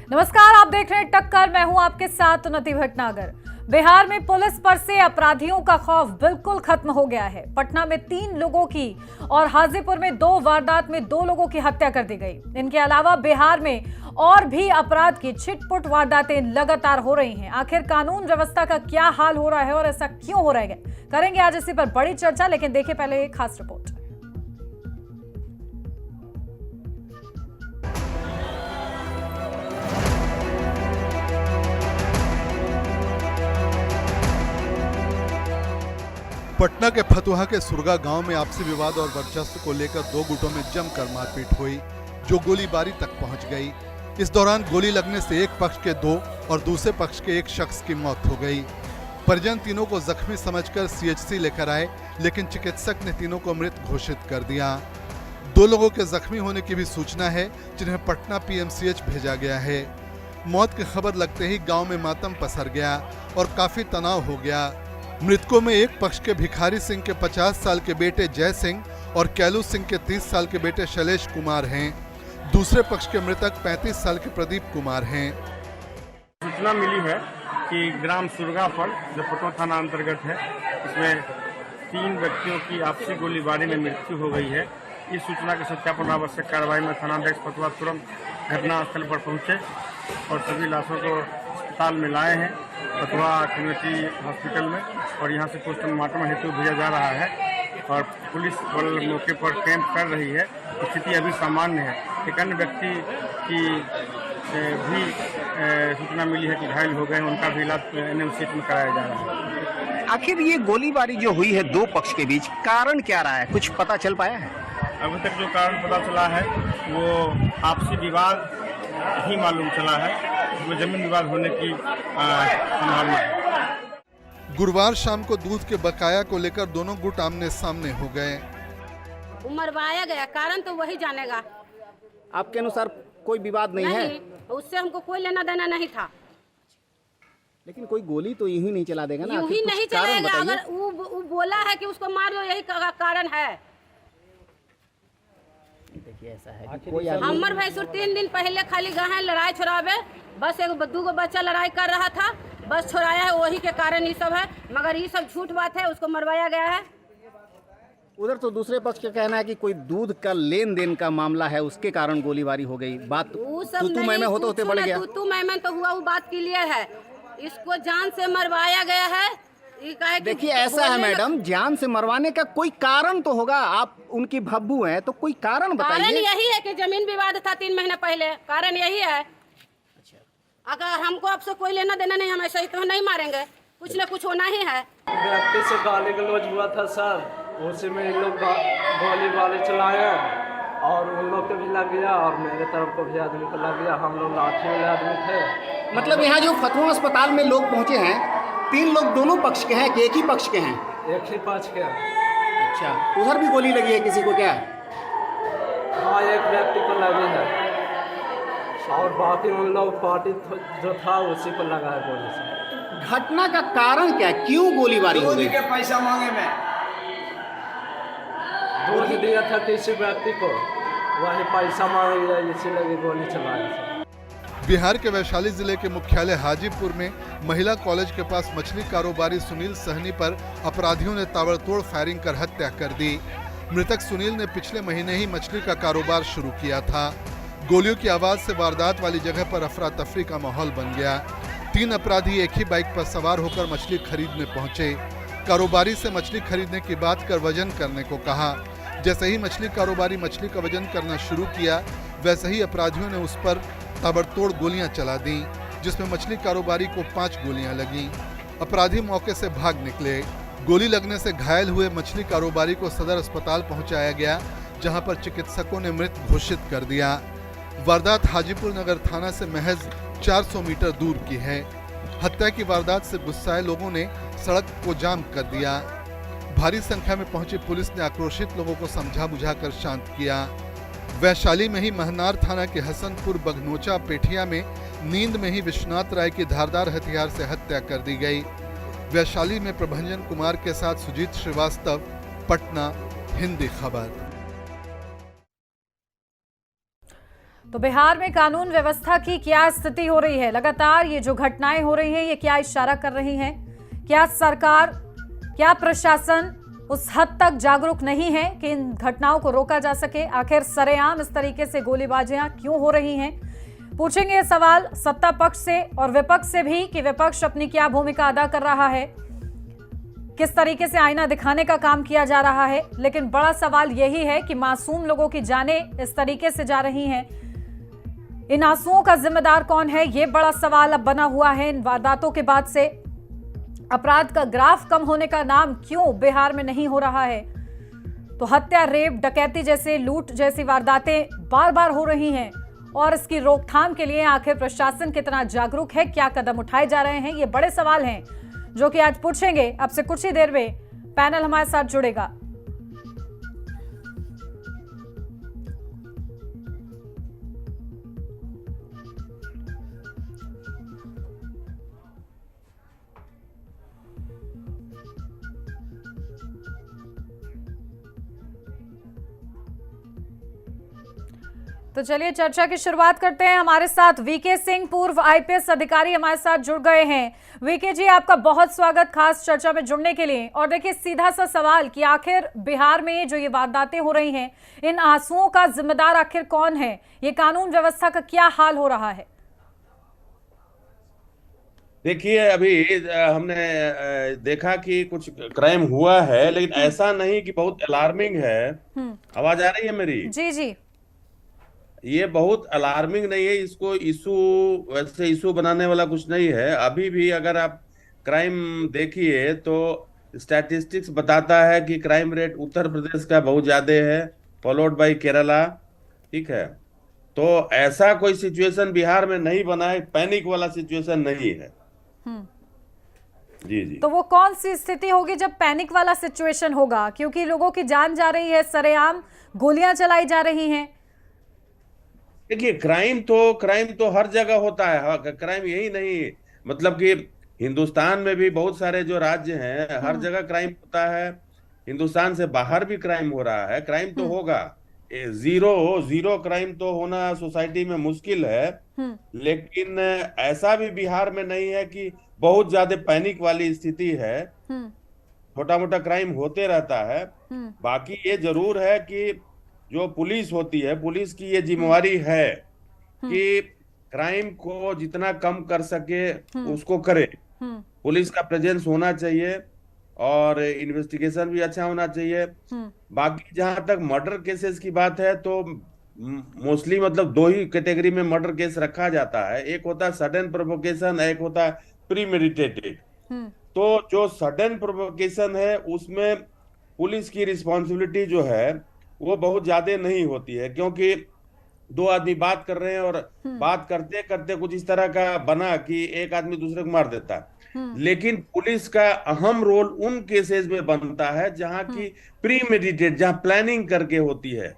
नमस्कार, आप देख रहे हैं टक्कर। मैं हूं आपके साथ उन्नति भटनागर। बिहार में पुलिस पर से अपराधियों का खौफ बिल्कुल खत्म हो गया है। पटना में 3 लोगों की और हाजीपुर में 2 वारदात में 2 लोगों की हत्या कर दी गई। इनके अलावा बिहार में और भी अपराध की छिटपुट वारदातें लगातार हो रही हैं। आखिर कानून व्यवस्था का क्या हाल हो रहा है और ऐसा क्यों हो रहा है, करेंगे आज इसी पर बड़ी चर्चा। लेकिन देखिए पहले एक खास रिपोर्ट। पटना के फतुहा के सुरगा गांव में आपसी विवाद और वर्चस्व को लेकर 2 गुटों में जमकर मारपीट हुई, जो गोलीबारी तक पहुंच गई। इस दौरान गोली लगने से एक पक्ष के 2 और दूसरे पक्ष के 1 शख्स की मौत हो गई। परिजन तीनों को जख्मी समझकर सीएचसी लेकर आए, लेकिन चिकित्सक ने तीनों को मृत घोषित कर दिया। 2 लोगों के जख्मी होने की भी सूचना है, जिन्हें पटना पीएमसीएच भेजा गया है। मौत की खबर लगते ही गाँव में मातम पसर गया और काफी तनाव हो गया। मृतकों में एक पक्ष के भिखारी सिंह के 50 साल के बेटे जय सिंह और कैलू सिंह के 30 साल के बेटे शैलेश कुमार हैं। दूसरे पक्ष के मृतक 35 साल के प्रदीप कुमार हैं। सूचना मिली है कि ग्राम सुरगा पर, जो पटना थाना अंतर्गत है, इसमें 3 व्यक्तियों की आपसी गोलीबारी में मृत्यु हो गई है। इस सूचना के सत्यापन आवश्यक कार्रवाई में थानाध्यक्ष फतुहा तुरंत घटनास्थल पर पहुंचे और सभी लाशों को अस्पताल में लाए हैं, फतुहा कम्युनिटी हॉस्पिटल में, और यहाँ से पोस्टमार्टम हेतु भेजा जा रहा है और पुलिस बल मौके पर कैंप कर रही है। स्थिति अभी सामान्य है। एक अन्य व्यक्ति की भी सूचना मिली है कि घायल हो गए, उनका भी इलाज एनएमसीएच में कराया जा रहा है। आखिर ये गोलीबारी जो हुई है 2 पक्ष के बीच, कारण क्या रहा है, कुछ पता चल पाया है? अभी तक जो कारण पता चला है वो आपसी विवाद ही मालूम चला है, वो जमीन विवाद होने की संभावना है। गुरुवार शाम को दूध के बकाया को लेकर दोनों गुट आमने सामने हो गए। मरवाया गया, कारण तो वही जानेगा। आपके अनुसार कोई विवाद नहीं है? उससे हमको कोई लेना देना नहीं था। लेकिन कोई गोली तो यूं ही नहीं चला देगा ना, यूं ही नहीं चलेगा। अगर वो बोला है कि उसको मार दो, यही कारण है। देखिए ऐसा है कि कोई हमर भैंसुर 3 दिन पहले खाली गए हैं लड़ाई छोड़ावे, बस 1-2 बच्चा लड़ाई कर रहा था, बस छोड़ाया है, वही के कारण ये सब है। मगर ये सब झूठ बात है, उसको मरवाया गया है। उधर तो दूसरे पक्ष का कहना है कि कोई दूध का लेन देन का मामला है, उसके कारण गोलीबारी हो गई। बात तू मैं होते बढ़ गया। तू मैं तो हुआ, वो बात क्लियर है। इसको जान से मरवाया गया है। देखिए ऐसा है मैडम, जान से मरवाने का कोई कारण तो होगा। आप उनकी भब्बू हैं तो कोई कारण बताइए। कारण यही है कि जमीन विवाद था 3 महीने पहले, कारण यही है। अगर हमको आपसे कोई लेना देना नहीं, हम ऐसे ही तो नहीं मारेंगे, कुछ न कुछ होना ही है। व्यक्ति से गाली गलौज हुआ था सर, उसी में इन लोग गोली चलाए और उन लोग को भी लग गया और मेरे तरफ को भी आदमी को लग गया। हम लोग लाठी वाले आदमी थे। मतलब यहाँ जो फतुहा अस्पताल में लोग पहुँचे हैं, 3 लोग दोनों पक्ष के हैं कि एक ही पक्ष के हैं? एक ही पक्ष के। अच्छा, उधर भी गोली लगी है किसी को क्या? हाँ, एक व्यक्ति को लगी है और बाकी उन लोग पार्टी जो था उसी को लगा है गोली से। घटना का कारण क्या, क्यों गोलीबारी हो गई? पैसा मांगे में दूध दिया था किसी व्यक्ति को, वही पैसा मांग लिया, इसी लगी गोली चलाया। बिहार के वैशाली जिले के मुख्यालय हाजीपुर में महिला कॉलेज के पास मछली कारोबारी सुनील सहनी पर अपराधियों ने ताबड़तोड़ फायरिंग कर हत्या कर दी। मृतक सुनील ने पिछले महीने ही मछली का कारोबार शुरू किया था। गोलियों की आवाज से वारदात वाली जगह पर अफरा तफरी का माहौल बन गया। 3 अपराधी एक ही बाइक पर सवार होकर मछली खरीदने पहुंचे। कारोबारी से मछली खरीदने की बात कर वजन करने को कहा। जैसे ही मछली कारोबारी मछली का वजन करना शुरू किया, वैसे ही अपराधियों ने उस पर ताबड़तोड़ गोलियां चला दी, जिसमें मछली कारोबारी को 5 गोलियां लगी। अपराधी मौके से भाग निकले। गोली लगने से घायल हुए मछली कारोबारी को सदर अस्पताल पहुंचाया गया, जहां पर चिकित्सकों ने मृत घोषित कर दिया। वारदात हाजीपुर नगर थाना से महज 400 मीटर दूर की है। हत्या की वारदात से गुस्साए लोगों ने सड़क को जाम कर दिया। भारी संख्या में पहुंची पुलिस ने आक्रोशित लोगों को समझा बुझाकर शांत किया। वैशाली में ही महनार थाना के हसनपुर बगनोचा पेठिया में नींद में ही विश्वनाथ राय की धारदार हथियार से हत्या कर दी गई। वैशाली में प्रभंजन कुमार के साथ सुजीत श्रीवास्तव, पटना, हिंदी खबर। तो बिहार में कानून व्यवस्था की क्या स्थिति हो रही है? लगातार ये जो घटनाएं हो रही हैं, ये क्या इशारा कर रही हैं? क्या सरकार, क्या प्रशासन उस हद तक जागरूक नहीं है कि इन घटनाओं को रोका जा सके? आखिर सरेआम इस तरीके से गोलीबाजियां क्यों हो रही हैं? पूछेंगे ये सवाल सत्ता पक्ष से और विपक्ष से भी कि विपक्ष अपनी क्या भूमिका अदा कर रहा है, किस तरीके से आईना दिखाने का काम किया जा रहा है। लेकिन बड़ा सवाल यही है कि मासूम लोगों की जानें इस तरीके से जा रही हैं, इन आंसुओं का जिम्मेदार कौन है? ये बड़ा सवाल अब बना हुआ है इन वारदातों के बाद से। अपराध का ग्राफ कम होने का नाम क्यों बिहार में नहीं हो रहा है? तो हत्या, रेप, डकैती जैसे, लूट जैसी वारदातें बार बार हो रही हैं और इसकी रोकथाम के लिए आखिर प्रशासन कितना जागरूक है, क्या कदम उठाए जा रहे हैं? ये बड़े सवाल हैं जो कि आज पूछेंगे। अब से कुछ ही देर में पैनल हमारे साथ जुड़ेगा। तो चलिए चर्चा की शुरुआत करते हैं। हमारे साथ वीके सिंह, पूर्व आईपीएस अधिकारी हमारे साथ जुड़ गए हैं। वीके जी, आपका बहुत स्वागत खास चर्चा में जुड़ने के लिए। और देखिए, सीधा सा सवाल कि आखिर बिहार में जो ये वारदातें हो रही हैं, इन आंसुओं का जिम्मेदार आखिर कौन है? ये कानून व्यवस्था का क्या हाल हो रहा है? देखिए, अभी हमने देखा कि कुछ क्राइम हुआ है, लेकिन ऐसा नहीं कि बहुत अलार्मिंग है। आवाज आ रही है मेरी? जी जी। ये बहुत अलार्मिंग नहीं है। इसको वैसे इशू बनाने वाला कुछ नहीं है। अभी भी अगर आप क्राइम देखिए तो स्टैटिस्टिक्स बताता है कि क्राइम रेट उत्तर प्रदेश का बहुत ज्यादा है, फॉलोड बाय केरला। ठीक है, तो ऐसा कोई सिचुएशन बिहार में नहीं बना है, पैनिक वाला सिचुएशन नहीं है। जी जी। तो वो कौन सी स्थिति होगी जब पैनिक वाला सिचुएशन होगा? क्योंकि लोगों की जान जा रही है, सरेआम गोलियां चलाई जा रही हैं। देखिए, क्राइम तो हर जगह होता है। हाँ, क्राइम यही नहीं, मतलब कि हिंदुस्तान में भी बहुत सारे जो राज्य हैं, हर जगह क्राइम होता है। हिंदुस्तान से बाहर भी क्राइम हो रहा है। क्राइम तो होगा, जीरो क्राइम तो होना सोसाइटी में मुश्किल है। लेकिन ऐसा भी बिहार में नहीं है कि बहुत ज्यादा पैनिक वाली स्थिति है। छोटा मोटा क्राइम होते रहता है। बाकी ये जरूर है कि जो पुलिस होती है, पुलिस की ये जिम्मेवारी है कि क्राइम को जितना कम कर सके उसको करे। पुलिस का प्रेजेंस होना चाहिए और इन्वेस्टिगेशन भी अच्छा होना चाहिए। बाकी जहां तक मर्डर केसेस की बात है तो मोस्टली मतलब दो ही कैटेगरी में मर्डर केस रखा जाता है। एक होता है सडन प्रोवोकेशन, एक होता है प्रीमेडिटेटेड। तो जो सडन प्रोवोकेशन है उसमें पुलिस की रिस्पॉन्सिबिलिटी जो है वो बहुत ज्यादा नहीं होती है, क्योंकि दो आदमी बात कर रहे हैं और बात करते करते कुछ इस तरह का बना कि एक आदमी दूसरे को मार देता है। लेकिन पुलिस का अहम रोल उन केसेस में बनता है जहां की प्रीमेडिटेट, जहां प्लानिंग करके होती है,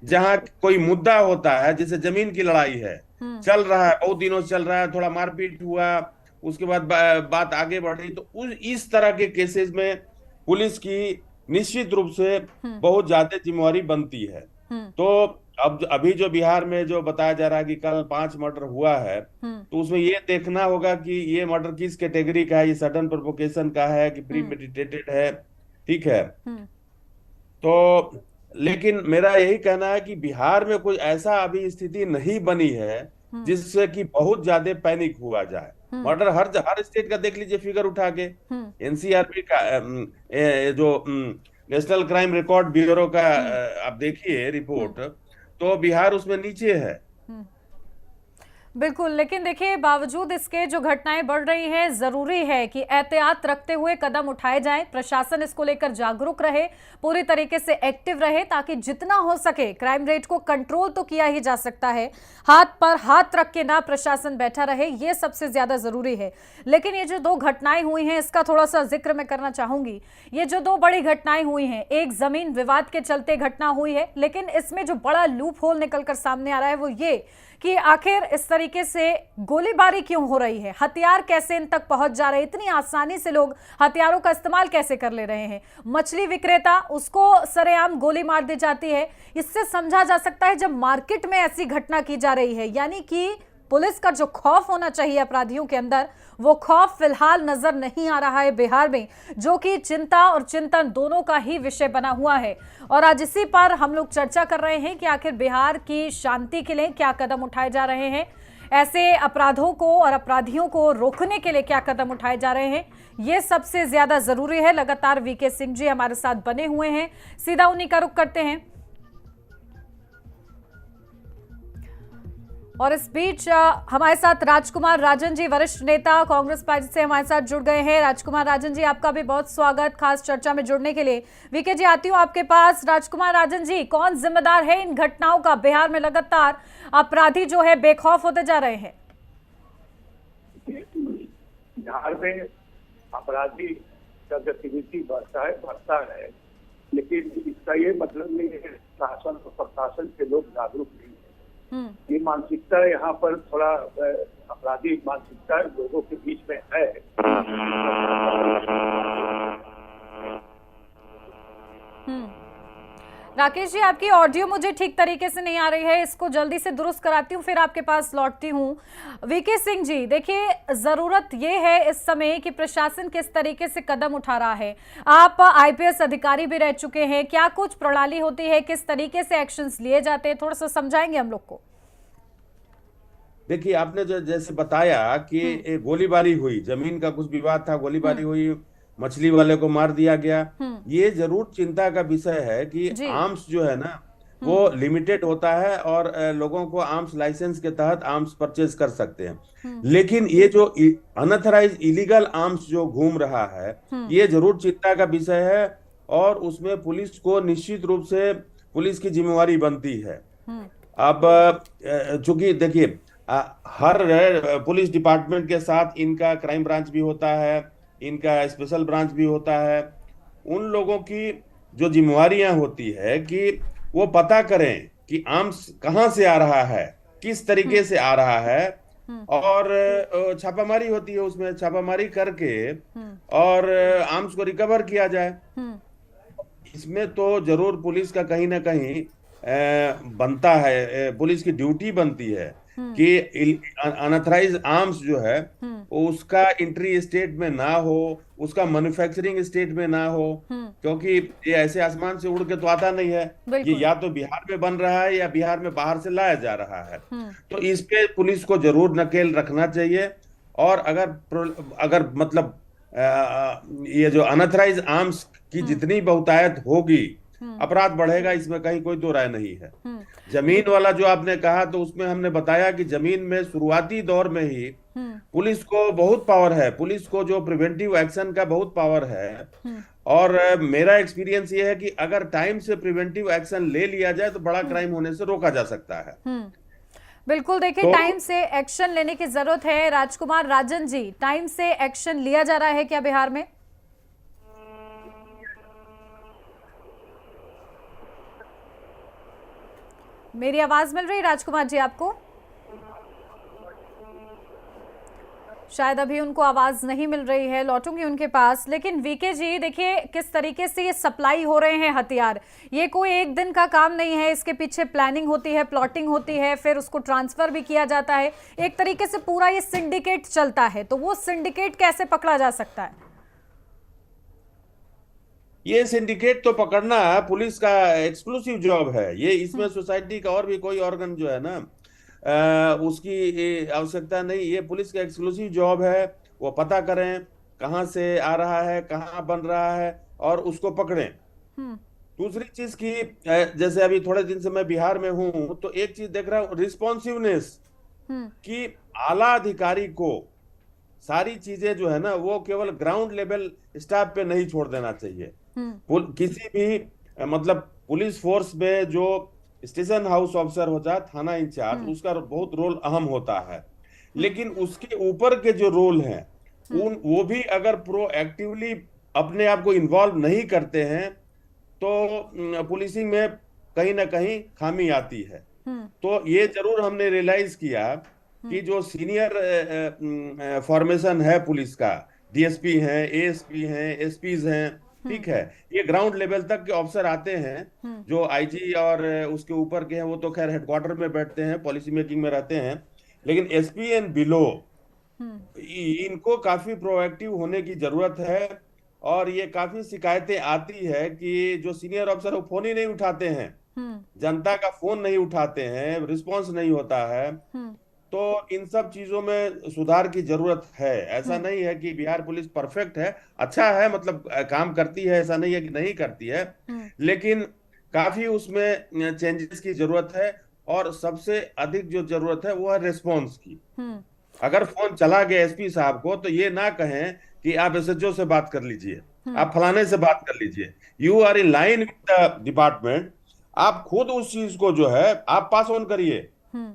जहां कोई मुद्दा होता है, जैसे जमीन की लड़ाई है, चल रहा है, बहुत दिनों से चल रहा है, थोड़ा मारपीट हुआ, उसके बाद बात आगे बढ़ी, तो इस तरह के केसेस में पुलिस की निश्चित रूप से बहुत ज्यादा जिम्मेवारी बनती है। तो अब अभी जो बिहार में जो बताया जा रहा है कि कल 5 मर्डर हुआ है, तो उसमें ये देखना होगा कि ये मर्डर किस कैटेगरी का है, ये सडन प्रोवोकेशन का है कि प्रीमेडिटेटेड है। ठीक है, तो लेकिन मेरा यही कहना है कि बिहार में कोई ऐसा अभी स्थिति नहीं बनी है जिससे कि बहुत ज्यादा पैनिक हुआ जाए। मर्डर हर स्टेट का देख लीजिए फिगर उठा के, एनसीआरबी का जो नेशनल क्राइम रिकॉर्ड ब्यूरो का आप देखिए रिपोर्ट, तो बिहार उसमें नीचे है। बिल्कुल, लेकिन देखिए, बावजूद इसके जो घटनाएं बढ़ रही हैं, जरूरी है कि एहतियात रखते हुए कदम उठाए जाएं। प्रशासन इसको लेकर जागरूक रहे, पूरी तरीके से एक्टिव रहे, ताकि जितना हो सके क्राइम रेट को कंट्रोल तो किया ही जा सकता है। हाथ पर हाथ रख के ना प्रशासन बैठा रहे, ये सबसे ज्यादा जरूरी है। लेकिन ये जो 2 घटनाएं हुई हैं, इसका थोड़ा सा जिक्र मैं करना चाहूंगी। ये जो 2 बड़ी घटनाएं हुई हैं, एक जमीन विवाद के चलते घटना हुई है, लेकिन इसमें जो बड़ा लूप होल निकलकर सामने आ रहा है वो ये कि आखिर इस तरीके से गोलीबारी क्यों हो रही है, हथियार कैसे इन तक पहुंच जा रहे हैं, इतनी आसानी से लोग हथियारों का इस्तेमाल कैसे कर ले रहे हैं। मछली विक्रेता, उसको सरेआम गोली मार दी जाती है। इससे समझा जा सकता है जब मार्केट में ऐसी घटना की जा रही है, यानी कि पुलिस का जो खौफ होना चाहिए अपराधियों के अंदर, वो खौफ फिलहाल नजर नहीं आ रहा है बिहार में, जो कि चिंता और चिंतन दोनों का ही विषय बना हुआ है। और आज इसी पर हम लोग चर्चा कर रहे हैं कि आखिर बिहार की शांति के लिए क्या कदम उठाए जा रहे हैं, ऐसे अपराधों को और अपराधियों को रोकने के लिए क्या कदम उठाए जा रहे हैं, ये सबसे ज्यादा जरूरी है। लगातार वीके सिंह जी हमारे साथ बने हुए हैं, सीधा उन्हीं का रुख करते हैं। और इस बीच हमारे साथ राजकुमार राजन जी, वरिष्ठ नेता कांग्रेस पार्टी से हमारे साथ जुड़ गए हैं। राजकुमार राजन जी, आपका भी बहुत स्वागत खास चर्चा में जुड़ने के लिए। वीके जी, आती हूँ आपके पास। राजकुमार राजन जी, कौन जिम्मेदार है इन घटनाओं का? बिहार में लगातार अपराधी जो है बेखौफ होते जा रहे हैं। बिहार में अपराधी का गतिविधि बढ़ता है, लेकिन इसका ये मतलब नहीं है शासन और प्रशासन के लोग जागरूक नहीं है। ये मानसिकता यहाँ पर थोड़ा अपराधी मानसिकता लोगों के बीच में है। राकेश जी, आपकी ऑडियो मुझे ठीक तरीके से नहीं आ रही है, इसको जल्दी से दुरुस्त कराती हूँ, फिर आपके पास लौटती हूँ। वीके सिंह जी, देखिए जरूरत ये है इस समय कि प्रशासन किस तरीके से कदम उठा रहा है। आप आईपीएस अधिकारी भी रह चुके हैं, क्या कुछ प्रणाली होती है, किस तरीके से एक्शंस लिए जाते हैं, थोड़ा सा समझाएंगे हम लोग को? देखिए, आपने जो जैसे बताया कि एक गोलीबारी हुई, जमीन का कुछ विवाद था, गोलीबारी हुई, मछली वाले को मार दिया गया। ये जरूर चिंता का विषय है कि आर्म्स जो है ना वो लिमिटेड होता है और लोगों को आर्म्स लाइसेंस के तहत आर्म्स परचेज कर सकते हैं, लेकिन ये जो अनऑथराइज इलीगल आर्म्स जो घूम रहा है, ये जरूर चिंता का विषय है और उसमें पुलिस को निश्चित रूप से पुलिस की जिम्मेवारी बनती है। अब चूंकि देखिए, हर पुलिस डिपार्टमेंट के साथ इनका क्राइम ब्रांच भी होता है, इनका स्पेशल ब्रांच भी होता है। उन लोगों की जो जिम्मेवारियां होती है कि वो पता करें कि आर्म्स कहां से आ रहा है, किस तरीके से आ रहा है, और छापामारी होती है, उसमें छापामारी करके और आर्म्स को रिकवर किया जाए। इसमें तो जरूर पुलिस का कहीं ना कहीं बनता है, पुलिस की ड्यूटी बनती है कि अनऑथराइज आर्म्स जो है उसका एंट्री स्टेट में ना हो, उसका मैन्युफैक्चरिंग स्टेट में ना हो, क्योंकि ये ऐसे आसमान से उड़ के तो आता नहीं है, ये या तो बिहार में बन रहा है या बिहार में बाहर से लाया जा रहा है। तो इस पे पुलिस को जरूर नकेल रखना चाहिए। और अगर मतलब ये जो अनऑथराइज आर्म्स की जितनी बहुतायत होगी, अपराध बढ़ेगा, इसमें कहीं कोई दो राय नहीं है। जमीन वाला जो आपने कहा, तो उसमें हमने बताया कि जमीन में शुरुआती दौर में ही पुलिस को बहुत पावर है, पुलिस को जो प्रिवेंटिव एक्शन का बहुत पावर है। और मेरा एक्सपीरियंस ये है कि अगर टाइम से प्रिवेंटिव एक्शन ले लिया जाए तो बड़ा क्राइम होने से रोका जा सकता है। बिल्कुल, देखिए टाइम से एक्शन लेने की जरूरत है। राजकुमार राजन जी, टाइम से एक्शन लिया जा रहा है क्या बिहार में? मेरी आवाज मिल रही है राजकुमार जी आपको? शायद अभी उनको आवाज नहीं मिल रही है, लौटूंगी उनके पास। लेकिन वीके जी, देखिए किस तरीके से ये सप्लाई हो रहे हैं हथियार, ये कोई एक दिन का काम नहीं है, इसके पीछे प्लानिंग होती है, प्लॉटिंग होती है, फिर उसको ट्रांसफर भी किया जाता है। एक तरीके से पूरा ये सिंडिकेट चलता है, तो वो सिंडिकेट कैसे पकड़ा जा सकता है? ये सिंडिकेट तो पकड़ना पुलिस का एक्सक्लूसिव जॉब है। ये इसमें सोसाइटी का और भी कोई ऑर्गन जो है ना उसकी आवश्यकता नहीं, ये पुलिस का एक्सक्लूसिव जॉब है। वो पता करें कहां से आ रहा है, कहां बन रहा है, और उसको पकड़ें। दूसरी चीज की, जैसे अभी थोड़े दिन से मैं बिहार में हूं, तो एक चीज देख रहा हूं, रिस्पॉन्सिवनेस कि आला अधिकारी को सारी चीजें जो है ना वो केवल ग्राउंड लेवल स्टाफ पे नहीं छोड़ देना चाहिए। किसी भी मतलब पुलिस फोर्स में जो स्टेशन हाउस ऑफिसर होता है, थाना इंचार्ज, उसका बहुत रोल अहम होता है, लेकिन उसके ऊपर के जो रोल हैं वो भी अगर प्रोएक्टिवली अपने आप को इन्वॉल्व नहीं करते हैं तो पुलिसिंग में कहीं ना कहीं खामी आती है। तो ये जरूर हमने रियलाइज किया कि जो सीनियर फॉर्मेशन है पुलिस का, डीएसपी हैं, एएसपी हैं, एसपीज हैं, ठीक है, ये ग्राउंड लेवल तक के ऑफिसर आते हैं। जो आईजी और उसके ऊपर के हैं वो तो खैर हेडक्वार्टर में बैठते हैं, पॉलिसी मेकिंग में रहते हैं, लेकिन एसपी एंड बिलो इनको काफी प्रोएक्टिव होने की जरूरत है। और ये काफी शिकायतें आती है कि जो सीनियर ऑफिसर वो फोन ही नहीं उठाते हैं, जनता का फोन नहीं उठाते हैं, रिस्पांस नहीं होता है। तो इन सब चीजों में सुधार की जरूरत है। ऐसा नहीं है कि बिहार पुलिस परफेक्ट है, अच्छा है, मतलब काम करती है, ऐसा नहीं है कि नहीं करती है, लेकिन काफी उसमें चेंजेस की जरूरत है। और सबसे अधिक जो जरूरत है वो है रिस्पॉन्स की। अगर फोन चला गया एसपी साहब को तो ये ना कहें कि आप एसएचओ से बात कर लीजिए, आप फलाने से बात कर लीजिए, you are in line with the department, आप खुद उस चीज को जो है आप पास ऑन करिए।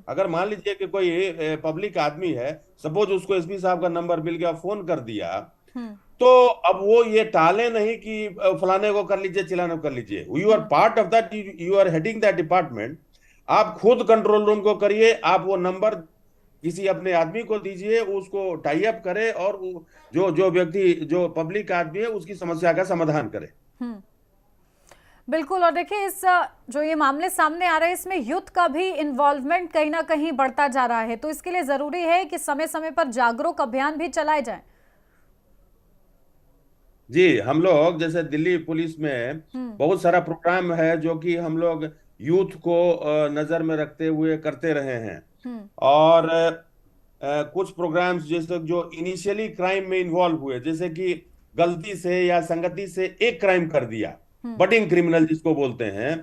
अगर मान लीजिए कि कोई पब्लिक आदमी है, सपोज उसको एसपी साहब का नंबर मिल गया, फोन कर दिया, तो अब वो ये टाले नहीं कि फलाने को कर लीजिए, चिलाने को कर लीजिए। You are part of that, you are heading that department, आप खुद कंट्रोल रूम को करिए, आप वो नंबर किसी अपने आदमी को दीजिए, उसको टाई अप करे और जो व्यक्ति जो पब्लिक आदमी है उसकी समस्या का समाधान करे। बिल्कुल। और देखिए इस जो ये मामले सामने आ रहे हैं इसमें यूथ का भी इन्वॉल्वमेंट कहीं ना कहीं बढ़ता जा रहा है, तो इसके लिए जरूरी है कि समय समय पर जागरूक अभियान भी चलाए जाएं। जी, हम लोग जैसे दिल्ली पुलिस में बहुत सारा प्रोग्राम है जो कि हम लोग यूथ को नजर में रखते हुए करते रहे हैं। और कुछ प्रोग्राम्स जैसे जो इनिशियली क्राइम में इन्वॉल्व हुए, जैसे कि गलती से या संगति से एक क्राइम कर दिया, बडिंग क्रिमिनल जिसको बोलते हैं,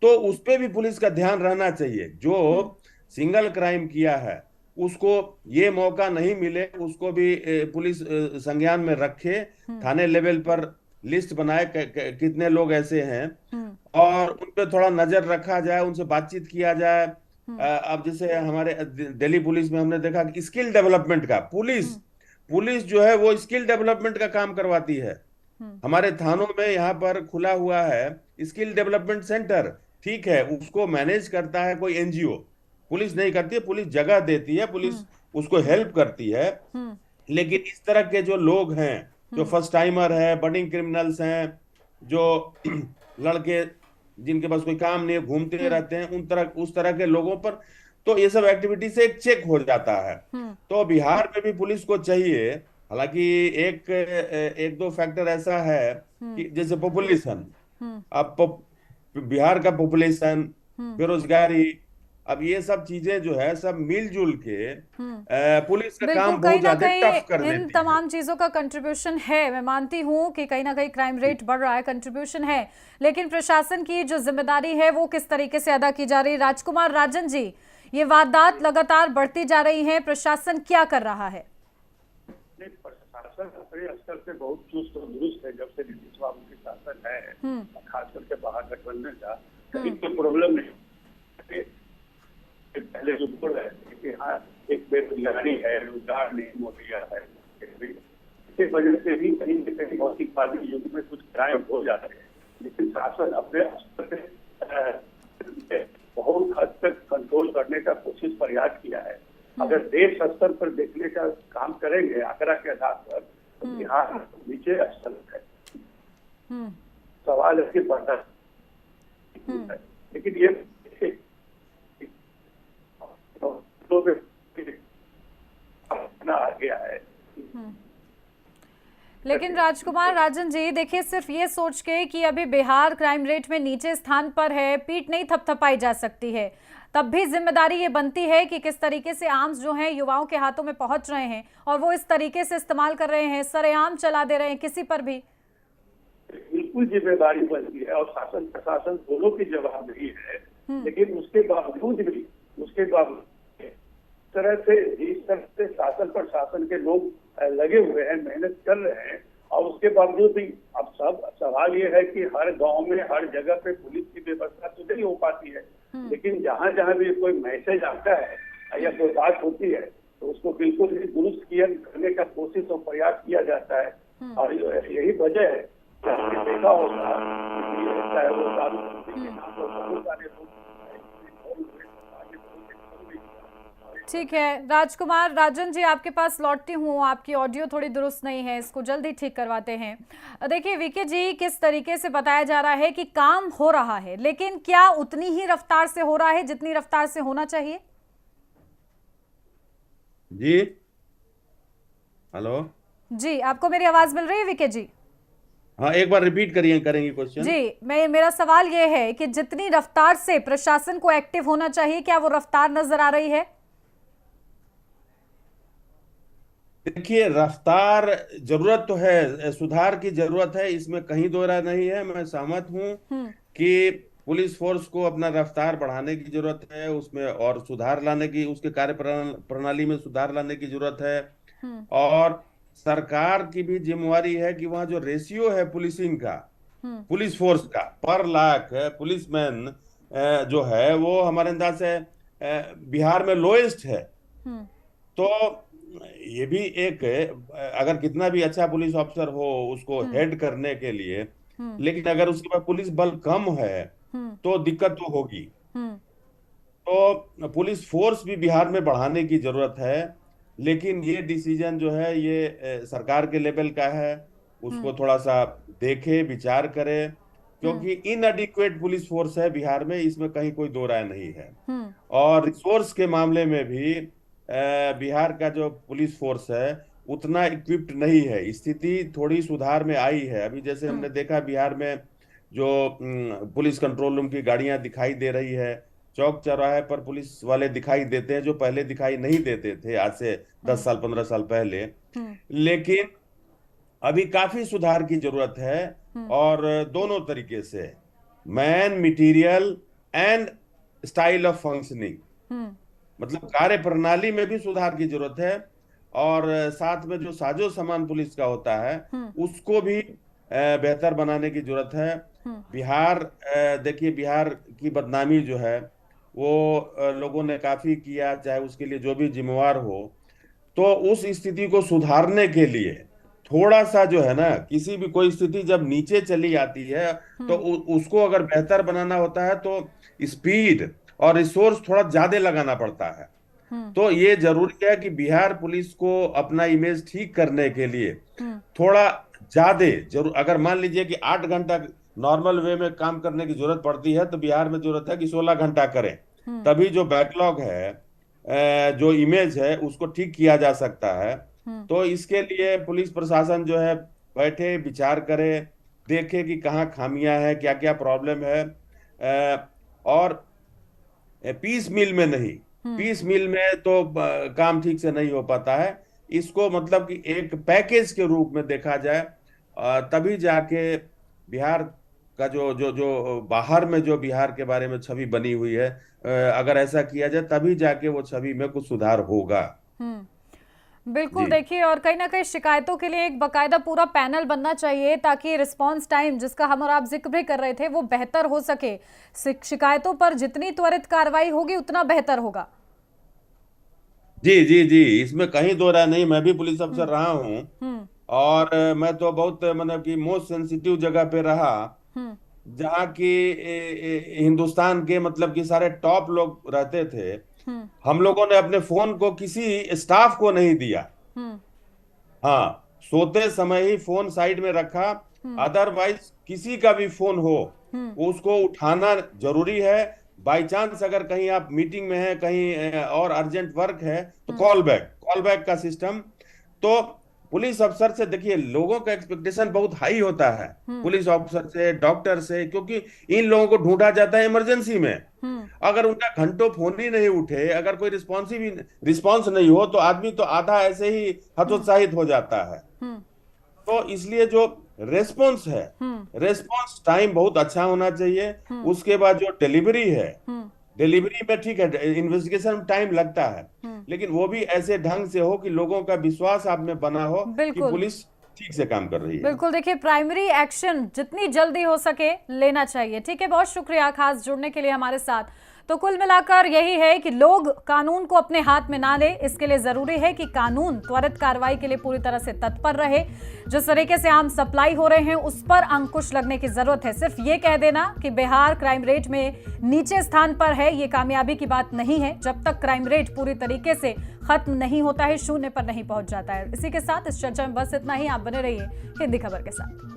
तो उस पे भी पुलिस का ध्यान रहना चाहिए। जो सिंगल क्राइम किया है उसको ये मौका नहीं मिले, उसको भी पुलिस संज्ञान में रखे, थाने लेवल पर लिस्ट बनाए कितने लोग ऐसे हैं और उन पे थोड़ा नजर रखा जाए, उनसे बातचीत किया जाए। अब जैसे हमारे दिल्ली पुलिस में हमने देखा कि स्किल डेवलपमेंट का पुलिस जो है वो स्किल डेवलपमेंट का काम करवाती है। हमारे थानों में यहाँ पर खुला हुआ है स्किल डेवलपमेंट सेंटर, ठीक है, उसको मैनेज करता है कोई एनजीओ, पुलिस नहीं करती है, पुलिस जगह देती है, पुलिस उसको हेल्प करती है। लेकिन इस तरह के जो लोग हैं, जो फर्स्ट टाइमर है, बडिंग क्रिमिनल्स हैं, जो लड़के जिनके पास कोई काम नहीं है, घूमते रहते हैं, उस तरह के लोगों पर तो ये सब एक्टिविटी से एक चेक हो जाता है। तो बिहार में भी पुलिस को चाहिए, हालांकि एक दो फैक्टर ऐसा है कि जैसे पॉपुलेशन, अब बिहार का पॉपुलेशन, बेरोजगारी, अब ये सब चीजें जो है सब मिलजुल के पुलिस का काम बहुत ज्यादा टफ कर देती है। इन तमाम चीजों का कंट्रीब्यूशन है, मैं मानती हूँ कि कहीं ना कहीं क्राइम रेट बढ़ रहा है, कंट्रीब्यूशन है, लेकिन प्रशासन की जो जिम्मेदारी है वो किस तरीके से अदा की जा रही है? राजकुमार राजन जी, ये वारदात लगातार बढ़ती जा रही है, प्रशासन क्या कर रहा है? प्रशासन अपने स्तर से बहुत चुस्त और दुरुस्त है। जब से नीतीश बाबू की शासन है, खास करके महागठबंधन का, कहीं कोई प्रॉब्लम नहीं। पहले जो बोल रहे थे कि हाँ एक बेरोजगारी है, रोजगार नहीं मुहैया है, इसके वजह से भी कहीं न कहीं भौतिकवादी युग में कुछ क्राइम हो जाते हैं, लेकिन शासन अपने स्तर से बहुत हद तक कंट्रोल करने का कोशिश प्रयास किया है। अगर देश स्तर पर देखने का काम करेंगे आंकड़ा के आधार पर, तो बिहार नीचे स्तर है। सवाल है कि बढ़ना, लेकिन ये आ गया है। लेकिन राजकुमार राजन जी, देखिए सिर्फ ये सोच के कि अभी बिहार क्राइम रेट में नीचे स्थान पर है, पीठ नहीं थपथपाई जा सकती है। तब भी जिम्मेदारी ये बनती है कि किस तरीके से आर्म्स जो हैं युवाओं के हाथों में पहुंच रहे हैं और वो इस तरीके से इस्तेमाल कर रहे हैं, सरेआम चला दे रहे हैं किसी पर भी। बिल्कुल जिम्मेदारी बनती है और शासन प्रशासन दोनों की जवाबदेही है, लेकिन उसके बावजूद भी तरह से जिस तरह से शासन प्रशासन के लोग लगे हुए हैं, मेहनत कर रहे हैं, और उसके बावजूद भी अब सवाल ये है कि हर गांव में हर जगह पे पुलिस की व्यवस्था तो नहीं हो पाती है, लेकिन जहाँ जहाँ भी कोई मैसेज आता है या कोई बात होती है तो उसको बिल्कुल ही दुरुस्त करने का कोशिश और प्रयास किया जाता है। और यही वजह है देखा होगा ठीक है राजकुमार, राजन जी आपके पास लौटती हूँ। आपकी ऑडियो थोड़ी दुरुस्त नहीं है, इसको जल्द ही ठीक करवाते हैं। देखिए वीके जी, किस तरीके से बताया जा रहा है कि काम हो रहा है, लेकिन क्या उतनी ही रफ्तार से हो रहा है जितनी रफ्तार से होना चाहिए? जी हेलो जी, आपको मेरी आवाज मिल रही है वीके जी? हाँ, एक बार रिपीट करेंगे क्वेश्चन। जी, मेरा सवाल ये है कि जितनी रफ्तार से प्रशासन को एक्टिव होना चाहिए, क्या वो रफ्तार नजर आ रही है? देखिए, रफ्तार जरूरत तो है, सुधार की जरूरत है, इसमें कहीं दो राय नहीं है। मैं सहमत हूं कि पुलिस फोर्स को अपना रफ्तार बढ़ाने की जरूरत है, उसमें और सुधार लाने की, उसके कार्य प्रणाली में सुधार लाने की जरूरत है। और सरकार की भी जिम्मेवारी है कि वहाँ जो रेशियो है पुलिसिंग का, पुलिस फोर्स का पर लाख पुलिसमैन जो है वो हमारे अंदाज से बिहार में लोएस्ट है। तो ये भी एक, अगर कितना भी अच्छा पुलिस ऑफिसर हो उसको हेड करने के लिए, लेकिन अगर उसके पास पुलिस बल कम है तो दिक्कत तो होगी। तो पुलिस फोर्स भी बिहार में बढ़ाने की जरूरत है, लेकिन ये डिसीजन जो है ये सरकार के लेवल का है, उसको थोड़ा सा देखे, विचार करे, क्योंकि इनएडिक्वेट पुलिस फोर्स है बिहार में, इसमें कहीं कोई दो राय नहीं है। और रिसोर्स के मामले में भी बिहार का जो पुलिस फोर्स है उतना इक्विप्ड नहीं है। स्थिति थोड़ी सुधार में आई है। अभी जैसे हमने देखा बिहार में जो पुलिस कंट्रोल रूम की गाड़ियां दिखाई दे रही है, चौक चौराहे पर पुलिस वाले दिखाई देते हैं, जो पहले दिखाई नहीं देते थे आज से 10 साल 15 साल पहले। लेकिन अभी काफी सुधार की जरूरत है, और दोनों तरीके से, man, material and style of functioning, मतलब कार्य प्रणाली में भी सुधार की जरूरत है, और साथ में जो साजो सामान पुलिस का होता है उसको भी बेहतर बनाने की जरूरत है। बिहार, देखिए बिहार की बदनामी जो है वो लोगों ने काफी किया, चाहे उसके लिए जो भी जिम्मेवार हो। तो उस स्थिति को सुधारने के लिए थोड़ा सा जो है ना, किसी भी कोई स्थिति जब नीचे चली आती है तो उसको अगर बेहतर बनाना होता है तो स्पीड और रिसोर्स थोड़ा ज्यादा लगाना पड़ता है। तो ये जरूरी है कि बिहार पुलिस को अपना इमेज ठीक करने के लिए थोड़ा ज्यादा जरूर, अगर मान लीजिए कि 8 घंटा नॉर्मल वे में काम करने की जरूरत पड़ती है, तो बिहार में जरूरत है कि 16 घंटा करें, तभी जो बैकलॉग है, जो इमेज है, उसको ठीक किया जा सकता है। तो इसके लिए पुलिस प्रशासन जो है बैठे, विचार करे, देखे कि कहाँ खामियां हैं, क्या क्या प्रॉब्लम है। और पीस मिल में नहीं, पीस मिल में तो काम ठीक से नहीं हो पाता है। इसको मतलब कि एक पैकेज के रूप में देखा जाए, तभी जाके बिहार का जो बाहर में जो बिहार के बारे में छवि बनी हुई है, अगर ऐसा किया जाए तभी जाके वो छवि में कुछ सुधार होगा। बिल्कुल। देखिए, और कहीं ना कहीं शिकायतों के लिए एक बकायदा पूरा पैनल बनना चाहिए, ताकि रिस्पांस टाइम, जिसका हम और आप जिक्र भी कर रहे थे, वो बेहतर हो सके। शिकायतों पर जितनी त्वरित कार्रवाई होगी उतना बेहतर होगा। जी जी जी, इसमें कहीं दो राय नहीं। मैं भी पुलिस अफसर रहा हूँ, और मैं तो बहुत मतलब कि मोस्ट सेंसिटिव जगह पे रहा, जहाँ की हिंदुस्तान के मतलब कि सारे टॉप लोग रहते थे। हम लोगों ने अपने फोन को किसी स्टाफ को नहीं दिया। हाँ, सोते समय ही फोन साइड में रखा, अदरवाइज किसी का भी फोन हो उसको उठाना जरूरी है। बाई चांस अगर कहीं आप मीटिंग में हैं, कहीं और अर्जेंट वर्क है, तो कॉल बैक का सिस्टम। तो पुलिस अफसर से, देखिए लोगों का एक्सपेक्टेशन बहुत हाई होता है पुलिस ऑफिसर से, डॉक्टर से, क्योंकि इन लोगों को ढूंढा जाता है इमरजेंसी में। अगर उनका घंटों फोन ही नहीं उठे, अगर कोई रिस्पॉन्स नहीं हो, तो आदमी तो आधा ऐसे ही हतोत्साहित हो जाता है। तो इसलिए जो रेस्पॉन्स है, रेस्पॉन्स टाइम बहुत अच्छा होना चाहिए। उसके बाद जो डिलीवरी है, डिलीवरी में ठीक है, इन्वेस्टिगेशन टाइम लगता है, लेकिन वो भी ऐसे ढंग से हो कि लोगों का विश्वास आप में बना हो कि पुलिस ठीक से काम कर रही है। बिल्कुल। देखिए, प्राइमरी एक्शन जितनी जल्दी हो सके लेना चाहिए। ठीक है, बहुत शुक्रिया खास जुड़ने के लिए हमारे साथ। तो कुल मिलाकर यही है कि लोग कानून को अपने हाथ में ना ले, इसके लिए जरूरी है कि कानून त्वरित कार्रवाई के लिए पूरी तरह से तत्पर रहे। जिस तरीके से आम सप्लाई हो रहे हैं उस पर अंकुश लगने की जरूरत है। सिर्फ ये कह देना कि बिहार क्राइम रेट में नीचे स्थान पर है, ये कामयाबी की बात नहीं है। जब तक क्राइम रेट पूरी तरीके से खत्म नहीं होता है, शून्य पर नहीं पहुंच जाता है। इसी के साथ इस चर्चा में बस इतना ही। आप बने रहिए हिंदी खबर के साथ।